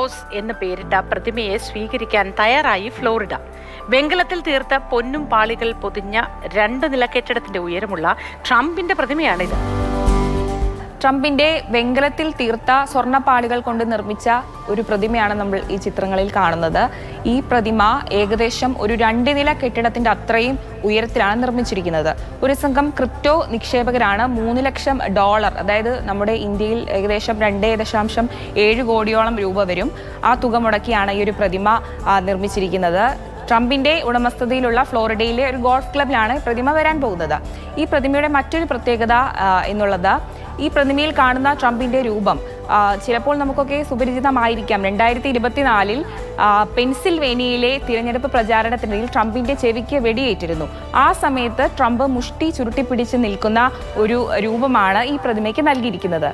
Carlos എന്ന് പേരിട്ട പ്രതിമയെ സ്വീകരിക്കാൻ തയ്യാറായി ഫ്ലോറിഡ. വെങ്കലത്തിൽ തീർത്ത പൊന്നും പാളികൾ പൊതിഞ്ഞ 2 നില കെട്ടിടത്തിന്റെ ഉയരമുള്ള ട്രംപിന്റെ പ്രതിമയാണിത്. ട്രംപിന്റെ വെങ്കലത്തിൽ തീർത്ത സ്വർണ്ണപ്പാളികൾ കൊണ്ട് നിർമ്മിച്ച ഒരു പ്രതിമയാണ് നമ്മൾ ഈ ചിത്രങ്ങളിൽ കാണുന്നത്. ഈ പ്രതിമ ഏകദേശം ഒരു 2 നില കെട്ടിടത്തിന്റെ അത്രയും ഉയരത്തിലാണ് നിർമ്മിച്ചിരിക്കുന്നത്. ഒരു സംഘം ക്രിപ്റ്റോ നിക്ഷേപകരാണ് $3 ലക്ഷം, അതായത് നമ്മുടെ ഇന്ത്യയിൽ ഏകദേശം 2.7 കോടിയോളം രൂപ വരും, ആ തുക മുടക്കിയാണ് ഈ ഒരു പ്രതിമ നിർമ്മിച്ചിരിക്കുന്നത്. ട്രംപിന്റെ ഉടമസ്ഥതയിലുള്ള ഫ്ലോറിഡയിലെ ഒരു ഗോൾഫ് ക്ലബിലാണ് പ്രതിമ വരാൻ പോകുന്നത്. ഈ പ്രതിമയുടെ മറ്റൊരു പ്രത്യേകത എന്നുള്ളത്, ഈ പ്രതിമയിൽ കാണുന്ന ട്രംപിന്റെ രൂപം ചിലപ്പോൾ നമുക്കൊക്കെ സുപരിചിതമായിരിക്കാം. 2024 പെൻസിൽവേനിയയിലെ തിരഞ്ഞെടുപ്പ് പ്രചാരണത്തിനിടയിൽ ട്രംപിന്റെ ചെവിക്ക് വെടിയേറ്റിരുന്നു. ആ സമയത്ത് ട്രംപ് മുഷ്ടി ചുരുട്ടിപ്പിടിച്ച് നിൽക്കുന്ന ഒരു രൂപമാണ് ഈ പ്രതിമയ്ക്ക് നൽകിയിരിക്കുന്നത്.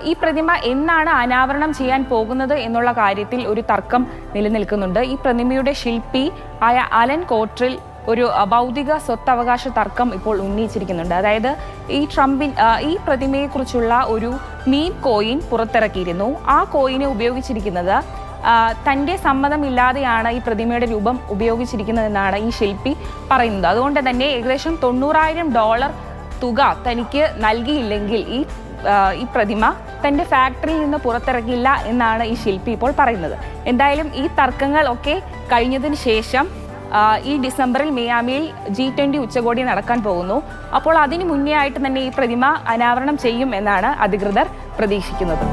ഈ പ്രതിമ എന്നാണ് അനാവരണം ചെയ്യാൻ പോകുന്നത് എന്നുള്ള കാര്യത്തിൽ ഒരു തർക്കം നിലനിൽക്കുന്നുണ്ട്. ഈ പ്രതിമയുടെ ശില്പി ആയ അലൻ കോട്രിൽ ഒരു ബൗദ്ധിക സ്വത്തവകാശ തർക്കം ഇപ്പോൾ ഉന്നയിച്ചിരിക്കുന്നുണ്ട്. അതായത് ഈ പ്രതിമയെക്കുറിച്ചുള്ള ഒരു മീം കോയിൻ പുറത്തിറക്കിയിരുന്നു. ആ കോയിനെ ഉപയോഗിച്ചിരിക്കുന്നത് തൻ്റെ സമ്മതമില്ലാതെയാണ് ഈ പ്രതിമയുടെ രൂപം ഉപയോഗിച്ചിരിക്കുന്നതെന്നാണ് ഈ ശില്പി പറയുന്നത്. അതുകൊണ്ട് തന്നെ ഏകദേശം $90,000 തുക തനിക്ക് നൽകിയില്ലെങ്കിൽ ഈ പ്രതിമ തൻ്റെ ഫാക്ടറിയിൽ നിന്ന് പുറത്തിറക്കില്ല എന്നാണ് ഈ ശില്പി ഇപ്പോൾ പറയുന്നത്. എന്തായാലും ഈ തർക്കങ്ങൾ ഒക്കെ കഴിഞ്ഞതിന് ശേഷം ഈ ഡിസംബറിൽ മിയാമിയിൽ G20 ഉച്ചകോടി നടക്കാൻ പോകുന്നു. അപ്പോൾ അതിന് മുന്നേ ആയിട്ട് തന്നെ ഈ പ്രതിമ അനാവരണം ചെയ്യും എന്നാണ് അധികൃതർ പ്രതീക്ഷിക്കുന്നത്.